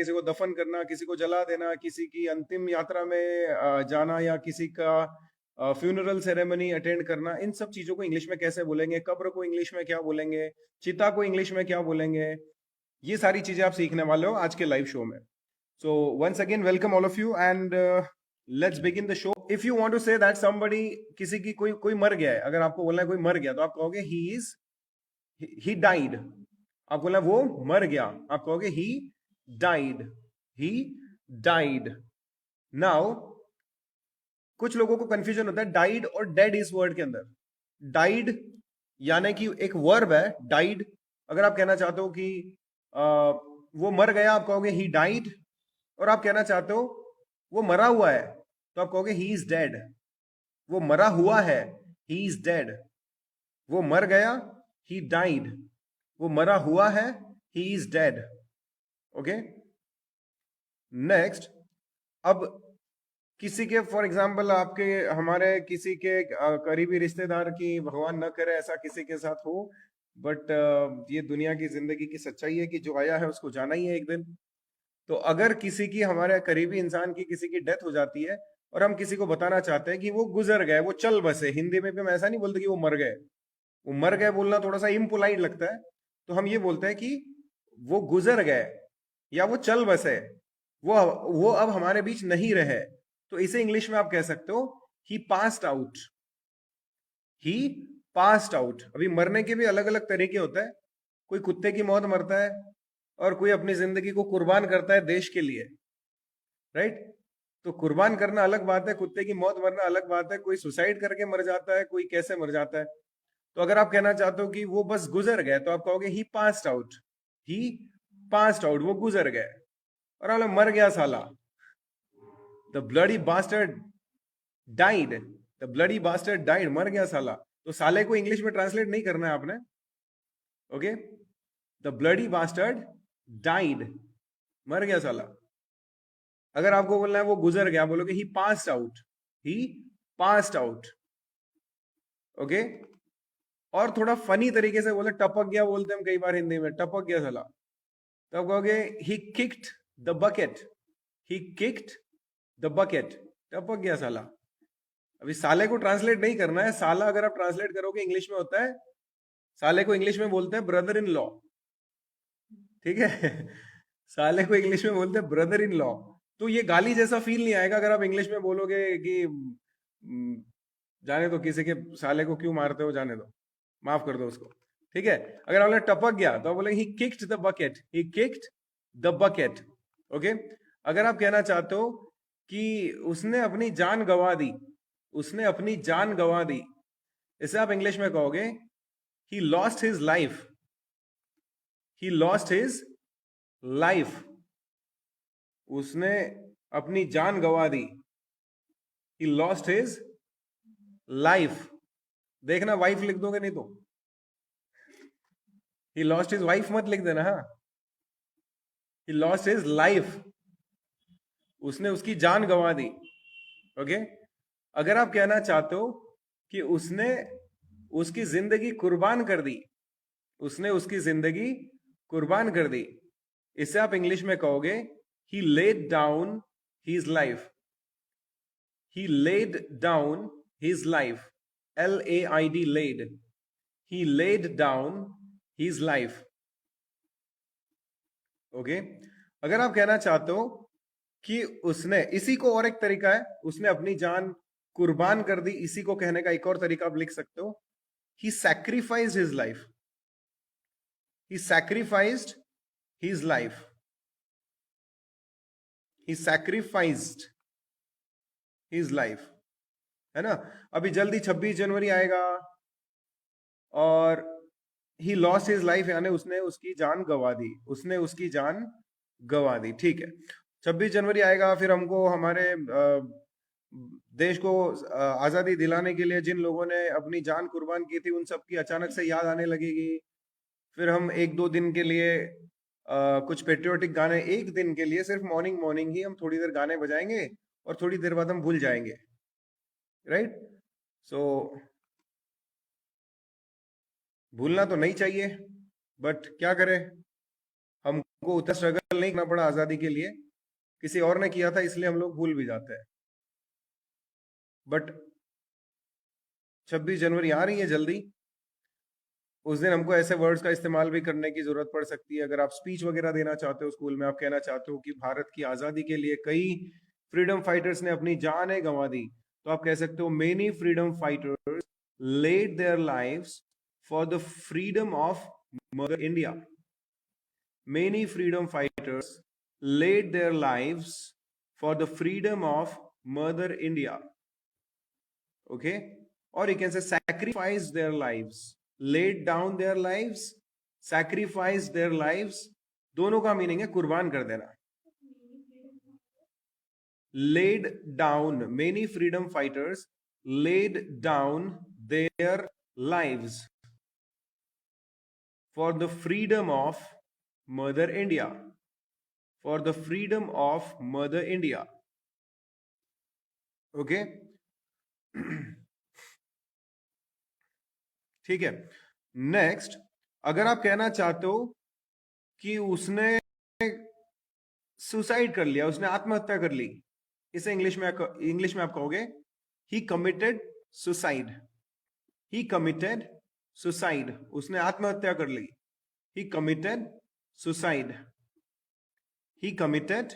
किसी को दफन करना, किसी को जला देना, किसी की अंतिम यात्रा में जाना, या किसी का फ्यूनरल सेरेमनी अटेंड करना, इन सब चीजों को इंग्लिश में कैसे बोलेंगे, कब्र को इंग्लिश में क्या बोलेंगे, चिता को इंग्लिश में क्या बोलेंगे, ये सारी चीजें आप सीखने वाले हो आज के लाइव शो में. So once again welcome all of you and let's begin the show. If you want to say that somebody, किसी की कोई कोई मर गया है, अगर आपको बोलना है कोई मर गया, तो आप कहोगे ही डाइड. आप बोलना वो मर गया, आप कहोगे he died. He died. Now कुछ लोगों को कंफ्यूजन होता है डाइड और डेड इस वर्ड के अंदर. डाइड यानी कि एक वर्ब है डाइड. अगर आप कहना चाहते हो कि वो मर गया, आप कहोगे ही डाइड. और आप कहना चाहते हो वो मरा हुआ है, तो आप कहोगे ही इज डेड. वो मरा हुआ है, ही इज डेड. वो मर गया, ही डाइड. वो मरा हुआ है, he is dead. Okay. Next, अब किसी के फॉर एग्जाम्पल आपके हमारे किसी के करीबी रिश्तेदार की, भगवान न करे ऐसा किसी के साथ हो, बट ये दुनिया की जिंदगी की सच्चाई है कि जो आया है उसको जाना ही है एक दिन. तो अगर किसी की, हमारे करीबी इंसान की किसी की डेथ हो जाती है और हम किसी को बताना चाहते हैं कि वो गुजर गए, वो चल बसे, हिंदी में भी हम ऐसा नहीं बोलते कि वो मर गए. वो मर गए बोलना थोड़ा सा इम्पोलाइट लगता है, तो हम ये बोलते हैं कि वो गुजर गए या वो चल बसे, वो अब हमारे बीच नहीं रहे. तो इसे इंग्लिश में आप कह सकते हो ही passed out. He passed out. अभी मरने के भी अलग अलग तरीके होते हैं. कोई कुत्ते की मौत मरता है और कोई अपनी जिंदगी को कुर्बान करता है देश के लिए. राइट. तो कुर्बान करना अलग बात है, कुत्ते की मौत मरना अलग बात है. कोई सुसाइड करके मर जाता है, कोई कैसे मर जाता है. तो अगर आप कहना चाहते हो कि वो बस गुजर गए, तो आप कहोगे he passed out. He passed out, वो गुजर गए. और आप मर गया साला, the bloody bastard died. The bloody bastard died, मर गया साला. तो साले को इंग्लिश में ट्रांसलेट नहीं करना है आपने. Okay. The bloody bastard died, मर गया साला. अगर आपको बोलना है वो गुजर गया, बोलोगे ही passed out. He passed out. Okay. और थोड़ा फनी तरीके से बोले, टपक गया बोलते हैं हम कई बार हिंदी में, टपक गया साला. तो आप कहोगे he kicked the bucket. He kicked the bucket, टपक गया साला. अभी साले को ट्रांसलेट नहीं करना है. साला अगर आप ट्रांसलेट करोगे इंग्लिश में होता है, साले को इंग्लिश में बोलते हैं ब्रदर इन लॉ. ठीक है. साले को इंग्लिश में बोलते हैं ब्रदर इन लॉ. तो ये गाली जैसा फील नहीं आएगा अगर आप इंग्लिश में बोलोगे कि जाने दो, किसी के साले को क्यों मारते हो, जाने दो, माफ कर दो उसको. ठीक है. अगर आपने टपक गया तो आप बोलेंगे he kicked the bucket. He kicked the bucket. Okay. अगर आप कहना चाहते हो कि उसने अपनी जान गंवा दी, उसने अपनी जान गंवा दी, इसे आप इंग्लिश में कहोगे he lost his life. He lost his life. उसने अपनी जान गंवा दी. He lost his life. देखना वाइफ लिख दोगे नहीं तो ही लॉस्ट हिज वाइफ मत लिख देना. हाँ, ही लॉस्ट हिज लाइफ. उसने उसकी जान गंवा दी. ओके. अगर आप कहना चाहते हो कि उसने उसकी जिंदगी कुर्बान कर दी, उसने उसकी जिंदगी कुर्बान कर दी, इसे आप इंग्लिश में कहोगे he laid down his life. He laid down his life. LAID, laid. He laid down his life. Okay. अगर आप कहना चाहते हो कि उसने, इसी को और एक तरीका है, उसने अपनी जान कुर्बान कर दी, इसी को कहने का एक और तरीका आप लिख सकते हो, he sacrificed his life. He sacrificed his life. He sacrificed his life. है ना. अभी जल्दी 26 जनवरी आएगा और ही लॉस्ट हिज लाइफ, यानी उसने उसकी जान गंवा दी. उसने उसकी जान गंवा दी. ठीक है. 26 जनवरी आएगा, फिर हमको हमारे देश को आजादी दिलाने के लिए जिन लोगों ने अपनी जान कुर्बान की थी, उन सब की अचानक से याद आने लगेगी. फिर हम एक दो दिन के लिए कुछ पेट्रियोटिक गाने, एक दिन के लिए सिर्फ मॉर्निंग मॉर्निंग ही हम थोड़ी देर गाने बजाएंगे और थोड़ी देर बाद हम भूल जाएंगे. राइट. सो भूलना तो नहीं चाहिए, बट क्या करें, हम को उतना स्ट्रगल नहीं करना पड़ा आजादी के लिए, किसी और ने किया था, इसलिए हम लोग भूल भी जाते हैं। बट 26 जनवरी आ रही है जल्दी, उस दिन हमको ऐसे वर्ड्स का इस्तेमाल भी करने की जरूरत पड़ सकती है। अगर आप स्पीच वगैरह देना चाहते हो स्कूल में, आप कहना चाहते हो कि भारत की आजादी के लिए कई फ्रीडम फाइटर्स ने अपनी जानें गंवा दी, तो आप कह सकते हो many freedom fighters laid their lives for the freedom of Mother India. Many freedom fighters laid their lives for the freedom of Mother India. Okay? Or you can say sacrifice their lives. Laid down their lives, sacrifice their lives. दोनों का meaning है कुर्बान कर देना. Laid down, many freedom fighters laid down their lives for the freedom of Mother India. For the freedom of Mother India. Okay? ठीक है. Next, अगर आप कहना चाहते हो कि उसने सुसाइड कर लिया, उसने आत्महत्या कर ली, इसे इंग्लिश में आप कहोगे he committed suicide. He committed suicide, उसने आत्महत्या कर ली. ही कमिटेड सुसाइड. ही कमिटेड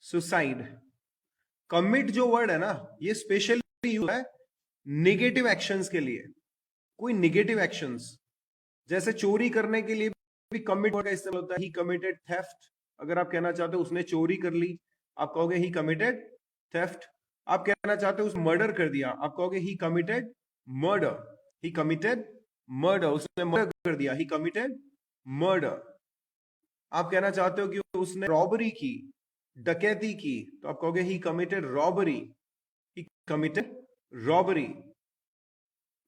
सुसाइड. कमिट जो वर्ड है ना, ये स्पेशली यूज है निगेटिव एक्शंस के लिए. कोई निगेटिव एक्शंस, जैसे चोरी करने के लिए भी कमिट वर्ड का इस्तेमाल होता है. ही कमिटेड थेफ्ट. अगर आप कहना चाहते हो उसने चोरी कर ली, आप कहोगे ही कमिटेड थेफ्ट. आप कहना चाहते हो उसने मर्डर कर दिया, आप कहोगे he committed murder. He committed murder, उसने मर्डर कर दिया, ही कमिटेड मर्डर. आप कहना चाहते हो कि उसने रॉबरी की, डकैती की, तो आप कहोगे he committed robbery. He committed robbery.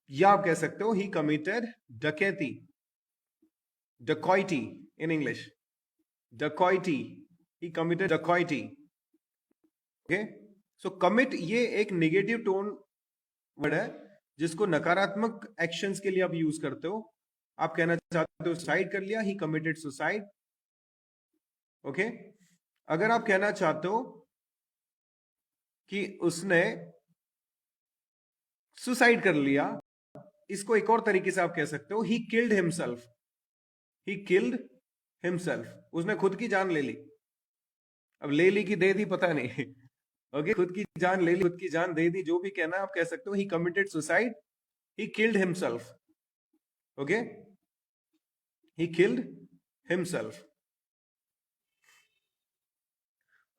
या आप कह सकते हो ही कमिटेड डकैती. Dacoity in English. Dacoity. He committed dacoity. Okay. So commit ये एक नेगेटिव टोन वर्ड है जिसको नकारात्मक एक्शंस के लिए आप यूज करते हो. आप कहना चाहते हो सुसाइड कर लिया, ही कमिटेड सुसाइड. ओके. अगर आप कहना चाहते हो कि उसने सुसाइड कर लिया, इसको एक और तरीके से आप कह सकते हो ही किल्ड हिमसेल्फ. ही किल्ड हिमसेल्फ. उसने खुद की जान ले ली. अब ले ली कि दे दी पता नहीं. ओके. खुद की जान ले ली, खुद की जान दे दी, जो भी कहना आप कह सकते हो he committed suicide. He killed himself. Okay. He killed himself.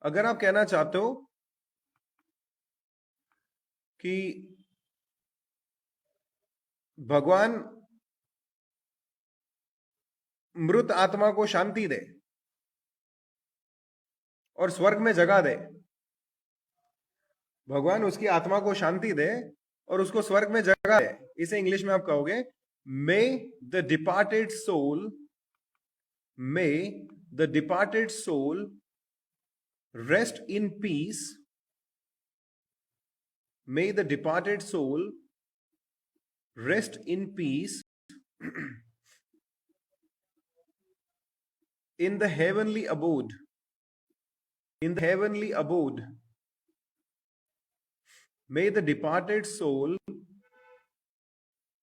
अगर आप कहना चाहते हो कि भगवान मृत आत्मा को शांति दे और स्वर्ग में जगा दे, भगवान उसकी आत्मा को शांति दे और उसको स्वर्ग में जगा दे, इसे इंग्लिश में आप कहोगे may the departed soul, may the departed soul rest in peace. May the departed soul rest in peace in the heavenly abode. In the heavenly abode. May the departed soul,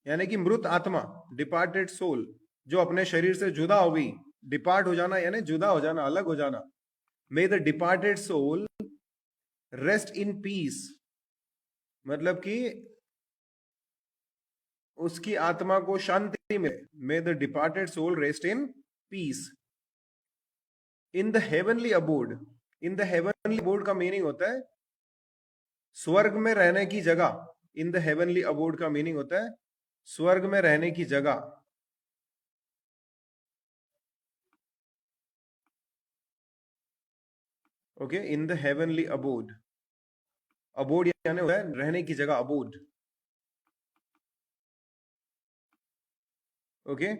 यानी कि मृत आत्मा, departed soul, जो अपने शरीर से जुदा हो गई. डिपार्ट हो जाना यानी जुदा हो जाना, अलग हो जाना. May the departed soul rest in peace, मतलब कि उसकी आत्मा को शांति मिले. May the departed soul rest in peace. In the heavenly abode. In the heavenly abode का मीनिंग होता है स्वर्ग में रहने की जगह. इन द हेवनली अबोर्ड का मीनिंग होता है स्वर्ग में रहने की जगह. Okay. In the heavenly abode. Abode यानी होता है रहने की जगह, अबोर्ड. ओके.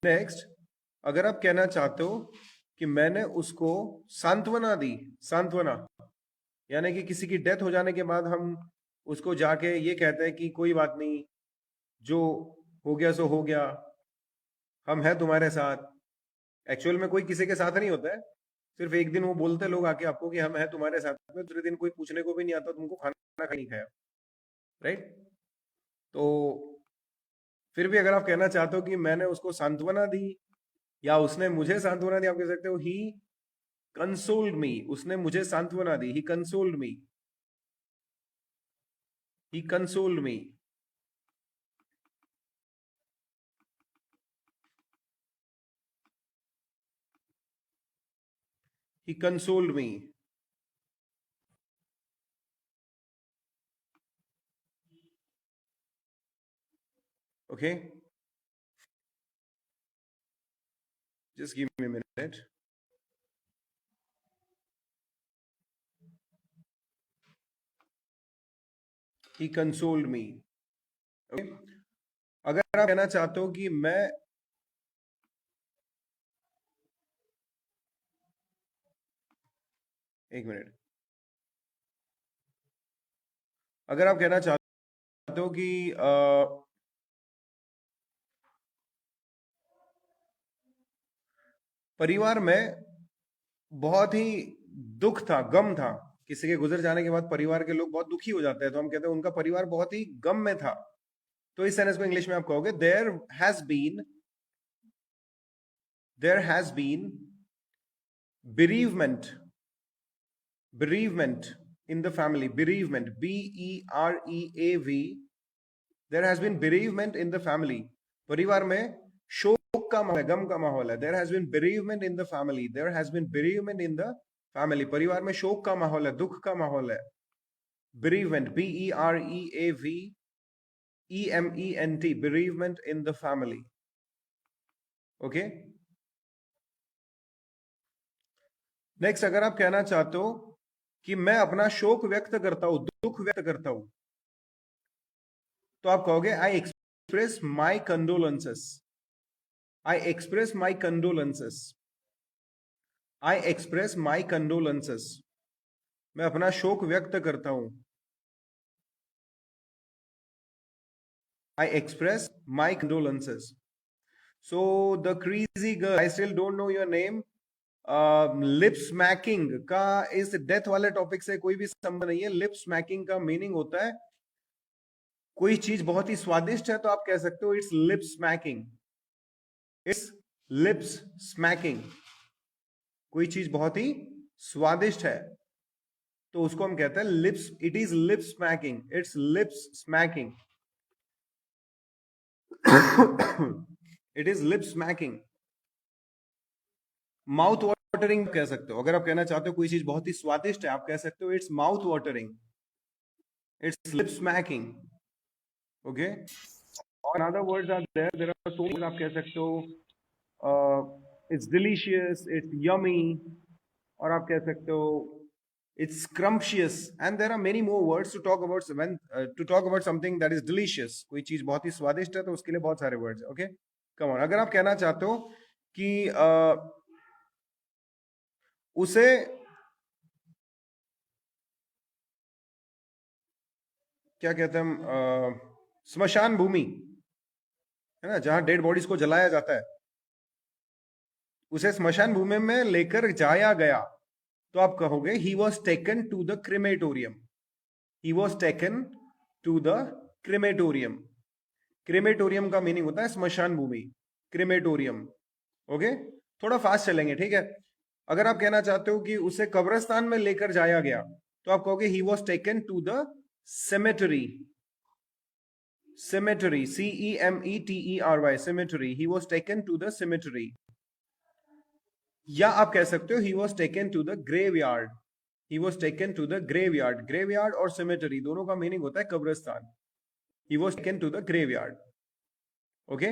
नेक्स्ट, अगर आप कहना चाहते हो कि मैंने उसको सांत्वना दी. सांत्वना यानी कि किसी की डेथ हो जाने के बाद हम उसको जाके ये कहते हैं कि कोई बात नहीं, जो हो गया सो हो गया, हम हैं तुम्हारे साथ. एक्चुअल में कोई किसी के साथ नहीं होता है, सिर्फ एक दिन वो बोलते हैं लोग आके आपको कि हम हैं तुम्हारे साथ में, दूसरे दिन कोई पूछने को भी नहीं आता तुमको खाना खा नहीं खाया, राइट? तो फिर भी अगर आप कहना चाहते हो कि मैंने उसको सांत्वना दी या उसने मुझे सांत्वना दी, आप कह सकते हो ही कंसोल्ड मी, उसने मुझे सांत्वना दी, he consoled me, he consoled me. He consoled me. Okay, just give me a minute. He consoled me. Okay. अगर आप कहना चाहते हो कि मैं, एक मिनट, अगर आप कहना चाहते हो कि परिवार में बहुत ही दुख था, गम था, किसी के गुजर जाने के बाद परिवार के लोग बहुत दुखी हो जाते हैं, तो हम कहते हैं उनका परिवार बहुत ही गम में था। तो इस सेंटेंस को इंग्लिश में आप कहोगे there has been bereavement, bereavement in the family, bereavement, BEREAV, there has been bereavement in the family, परिवार में शोक का माहौल है, गम का माहौल है। there has been bereavement in the family, there has been bereavement in the family, परिवार में शोक का माहौल है, दुख का माहौल है। bereavement, BEREAVEMENT, bereavement in the family। Okay, next, अगर आप कहना चाहते हो कि मैं अपना शोक व्यक्त करता हूं, दुख व्यक्त करता हूं, तो आप कहोगे I express my condolences, I express my condolences, I express my condolences, मैं अपना शोक व्यक्त करता हूं, I express my condolences. So the crazy girl, I still don't know your name, lip smacking का इस डेथ वाले टॉपिक से कोई भी संबंध नहीं है। लिप स्मैकिंग का मीनिंग होता है कोई चीज बहुत ही स्वादिष्ट है तो आप कह सकते हो it's lip smacking, it's lips smacking. कोई चीज बहुत ही स्वादिष्ट है तो उसको हम कहते हैं lips, it is lip smacking, it's lips smacking, it is lip smacking. Mouth watering कह सकते हो, अगर आप कहना चाहते हो कोई चीज बहुत ही स्वादिष्ट है आप कह सकते हो it's mouth watering, it's lip smacking. Okay, और other words are there are so many, आप कह सकते हो इट्स डिलीशियस, इट्स यमी, और आप कह सकते हो it's scrumptious, and there are many more words to talk about when to talk about something that is delicious। कोई चीज बहुत ही स्वादिष्ट है तो उसके लिए बहुत सारे वर्ड्स। ओके, कम ऑन, अगर आप कहना चाहते हो कि उसे क्या कहते हैं, स्मशान भूमि है ना, जहां डेड बॉडीज को जलाया जाता है, उसे स्मशान भूमि में लेकर जाया गया, तो आप कहोगे he was taken to the crematorium, he was taken to the crematorium. Crematorium का मीनिंग होता है स्मशान भूमि, क्रिमेटोरियम। ओके, थोड़ा फास्ट चलेंगे, ठीक है। अगर आप कहना चाहते हो कि उसे कब्रिस्तान में लेकर जाया गया तो आप कहोगे he was taken to the cemetery, cemetery, CEMETERY, cemetery, he was taken to the cemetery। या आप कह सकते हो he was taken to the graveyard, he was taken to the graveyard। graveyard और cemetery दोनों का मीनिंग होता है कब्रिस्तान, he was taken to the graveyard। Okay,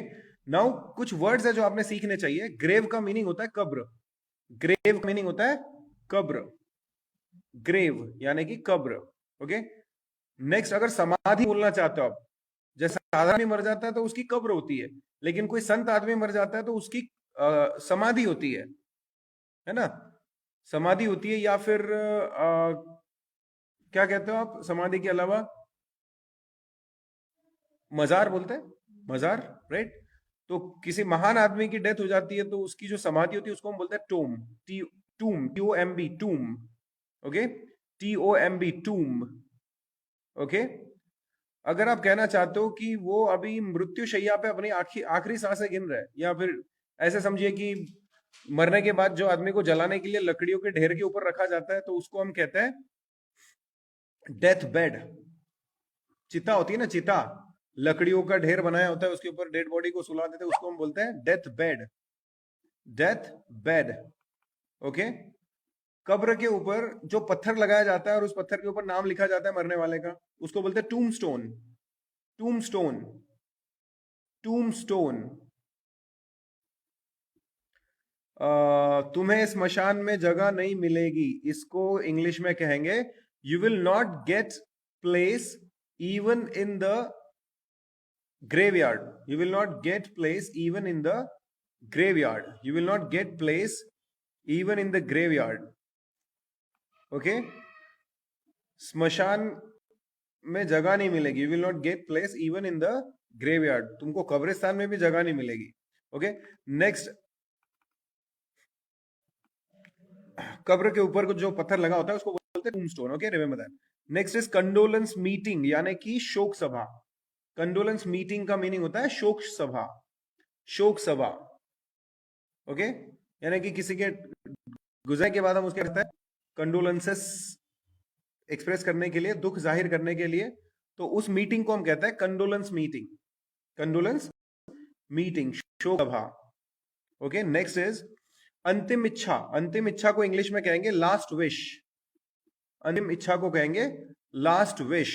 now कुछ वर्ड्स है जो आपने सीखने चाहिए। ग्रेव का मीनिंग होता है कब्र, ग्रेव का मीनिंग होता है कब्र, ग्रेव यानी कि कब्र। ओके, नेक्स्ट, अगर समाधि बोलना चाहते हो आप, जैसे साधारण आदमी मर जाता है तो उसकी कब्र होती है, लेकिन कोई संत आदमी मर जाता है तो उसकी समाधि होती है ना, समाधि होती है। या फिर क्या कहते हो आप समाधि के अलावा, मजार बोलते हैं, मजार, राइट। तो किसी महान आदमी की डेथ हो जाती है तो उसकी जो समाधि होती है उसको हम बोलते हैं tomb. Tomb, TOMB, tomb. Okay, TOMB, tomb. Okay. अगर आप कहना चाहते हो कि वो अभी मृत्यु शैया पे अपनी आखिरी सांसें गिन रहा है, या फिर ऐसे समझिए कि मरने के बाद जो आदमी को जलाने के लिए लकड़ियों के ढेर के ऊपर रखा जाता है, तो उसको हम कहते हैं डेथ बेड। चिता होती है ना, चिता, लकड़ियों का ढेर बनाया होता है, उसके ऊपर डेड बॉडी को सुला देते हैं, उसको हम बोलते हैं death bed. Death bed. Okay. कब्र के ऊपर जो पत्थर लगाया जाता है और उस पत्थर के ऊपर नाम लिखा जाता है मरने वाले का, उसको बोलते हैं टूम स्टोन। टूम स्टोन। टूम स्टोन। तुम्हें स्मशान में जगह नहीं मिलेगी, इसको इंग्लिश में कहेंगे you will not get place even in the graveyard. You will not get place even in the graveyard. You will not get place even in the graveyard. Okay. स्मशान में जगह नहीं मिलेगी, you will not get place even in the graveyard. तुमको कब्रिस्तान में भी जगह नहीं मिलेगी। ओके। नेक्स्ट, कब्र के ऊपर जो पत्थर लगा होता है उसको बोलते हैं tombstone. Okay, remember that. Next is condolence meeting, यानी कि शोक सभा। कंडोलेंस मीटिंग का मीनिंग होता है शोक सभा। शोक सभा। ओके। यानी कि किसी के गुजरने के बाद हम उसके कहते हैं कंडोलेंसेस एक्सप्रेस करने के लिए, दुख जाहिर करने के लिए, तो उस मीटिंग को हम कहते हैं कंडोलेंस मीटिंग। कंडोलेंस मीटिंग, शोक सभा। ओके। नेक्स्ट इज अंतिम इच्छा। अंतिम इच्छा को इंग्लिश में कहेंगे लास्ट विश। अंतिम इच्छा को कहेंगे लास्ट विश,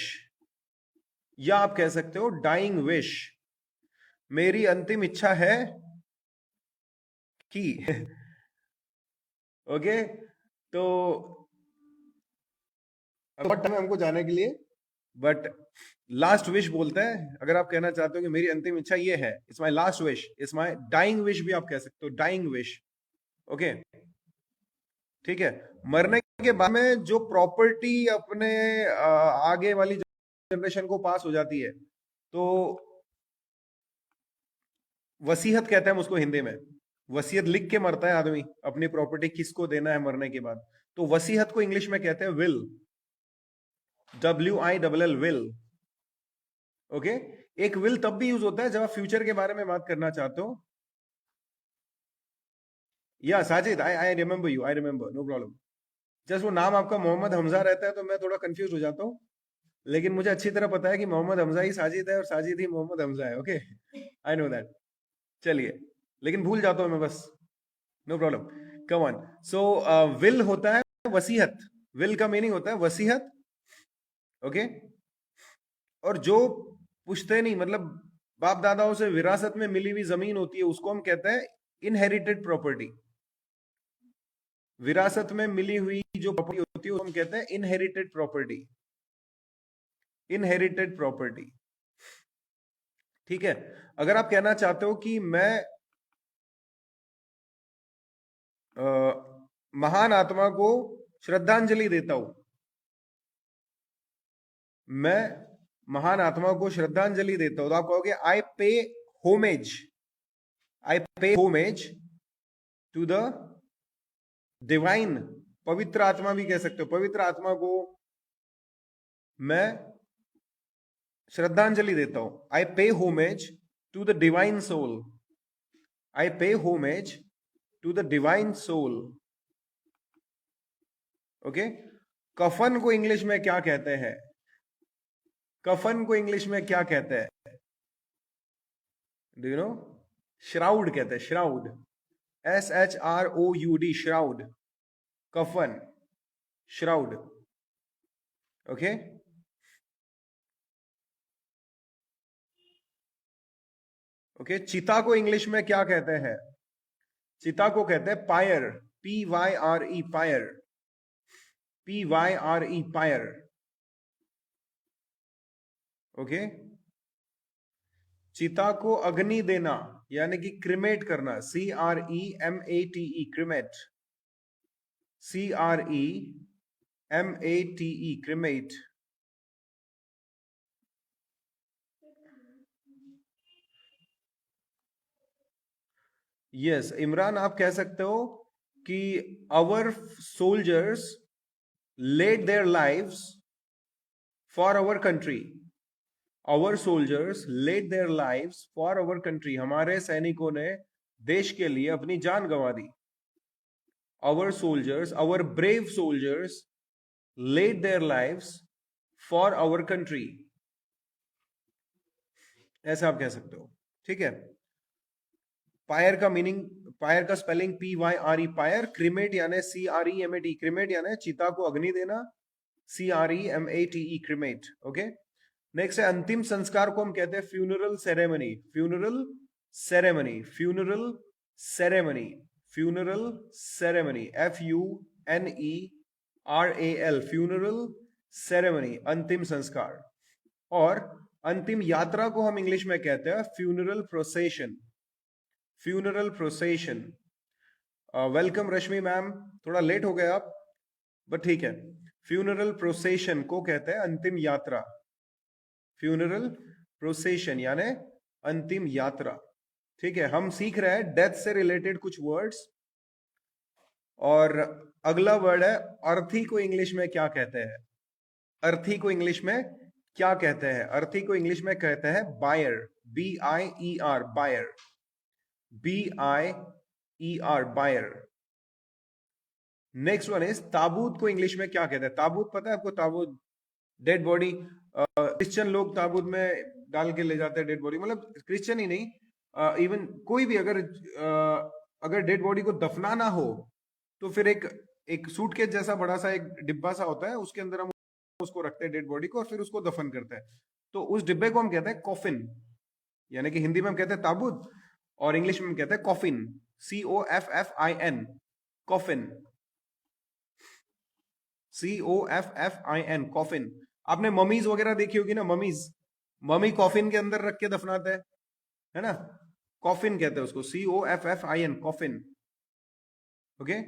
या आप कह सकते हो डाइंग विश। मेरी अंतिम इच्छा है कि ओके। तो बहुत टाइम है हमको जाने के लिए, बट लास्ट विश बोलते हैं अगर आप कहना चाहते हो कि मेरी अंतिम इच्छा ये है, it's my last wish, it's my dying wish भी आप कह सकते हो, डाइंग विश। ओके, ठीक है। मरने के बाद में जो प्रॉपर्टी अपने आगे वाली जनरेशन को पास हो जाती है, तो वसीयत कहते हैं हम उसको हिंदी में। वसीयत लिख के मरता है आदमी, अपनी प्रॉपर्टी किसको देना है मरने के बाद, तो वसीयत को इंग्लिश में कहते हैं विल। WILL, will. ओके। एक विल तब भी यूज होता है जब आप फ्यूचर के बारे में बात करना चाहते हो। या Sajid, I remember you, I remember, no problem. Just वो नाम आपका मोहम्मद हमजा रहता है तो मैं थोड़ा कंफ्यूज हो जाता हूँ, लेकिन मुझे अच्छी तरह पता है कि मोहम्मद हमजा ही साजिद है और साजिद ही मोहम्मद हमजा है। Okay, I know that. चलिए, लेकिन भूल जाता हूं मैं बस, no problem. Come on. So will होता है वसीयत। विल का मीनिंग होता है वसीयत। ओके। और जो पुश्तैनी मतलब बाप दादाओं से विरासत में मिली हुई जमीन होती है उसको हम कहते हैं इनहेरिटेड प्रॉपर्टी। विरासत में मिली हुई जो प्रॉपर्टी होती है उसको हम कहते हैं इनहेरिटेड प्रॉपर्टी। इनहेरिटेड प्रॉपर्टी, ठीक है। अगर आप कहना चाहते हो कि मैं महान आत्मा को श्रद्धांजलि देता हूं, मैं महान आत्मा को श्रद्धांजलि देता हूं, तो आप कहोगे आई pay homage. I pay homage to the divine. पवित्र आत्मा भी कह सकते हो, पवित्र आत्मा को मैं श्रद्धांजलि देता हूं। I pay homage to the divine soul. I pay homage to the divine soul. Okay. कफन को इंग्लिश में क्या कहते हैं? कफन को इंग्लिश में क्या कहते हैं? Do you know? श्राउड कहते हैं, श्राउड। SHROUD, shroud. कफन, श्राउड। ओके। ओके। चिता को इंग्लिश में क्या कहते हैं? चिता को कहते हैं pyre. PYRE, pyre. PYRE, pyre. Okay. चिता को अग्नि देना यानी कि क्रिमेट करना, CREMATE, cremate. CREMATE, cremate. Yes Imran, आप कह सकते हो कि our soldiers laid their lives for our country. Our soldiers laid their lives for our country. हमारे सैनिकों ने देश के लिए अपनी जान गंवा दी. Our soldiers, our brave soldiers laid their lives for our country. ऐसा आप कह सकते हो. ठीक है. पायर का मीनिंग, पायर का स्पेलिंग PYRE, पायर. क्रिमेट यानी CREMAT, क्रिमेट यानी चिता को अग्नि देना. CREMATE, cremate. ओके. नेक्स्ट है अंतिम संस्कार को हम कहते हैं funeral ceremony. Funeral ceremony, funeral ceremony, funeral ceremony, FUNERAL, funeral ceremony, अंतिम संस्कार. और अंतिम यात्रा को हम इंग्लिश में कहते हैं funeral procession. Funeral procession. Welcome Rashmi ma'am, थोड़ा लेट हो गए आप, बट ठीक है. फ्यूनरल प्रोसेशन को कहते हैं अंतिम यात्रा. फ्यूनरल प्रोसेशन यानी अंतिम यात्रा. ठीक है. हम सीख रहे हैं डेथ से रिलेटेड कुछ वर्ड्स. और अगला वर्ड है अर्थी को इंग्लिश में क्या कहते हैं. अर्थी को इंग्लिश में क्या कहते हैं. अर्थी को इंग्लिश में कहते हैं bier. BIER, bier. BIER, bier. Next one is ताबूत को इंग्लिश में क्या कहते हैं. ताबूत पता है आपको? ताबूत डेड बॉडी. क्रिश्चियन लोग ताबूत में डाल के ले जाते हैं डेड बॉडी. मतलब क्रिश्चियन ही नहीं, इवन कोई भी अगर डेड बॉडी को दफनाना हो तो फिर एक सूटकेस जैसा बड़ा सा एक डिब्बा सा होता है, उसके अंदर हम उसको रखते हैं डेड बॉडी को, और फिर उसको दफन करते हैं. तो उस डिब्बे को हम कहते हैं कॉफिन. यानी कि हिंदी में हम कहते हैं ताबूत और इंग्लिश में हम कहते हैं coffin. COFFIN, coffin. COFFIN, coffin. आपने ममीज वगैरह देखी होगी ना, ममीज. ममी कॉफिन के अंदर रख के दफनाते हैं, है ना. कॉफिन कहते हैं उसको. COFFIN, coffin. ओके.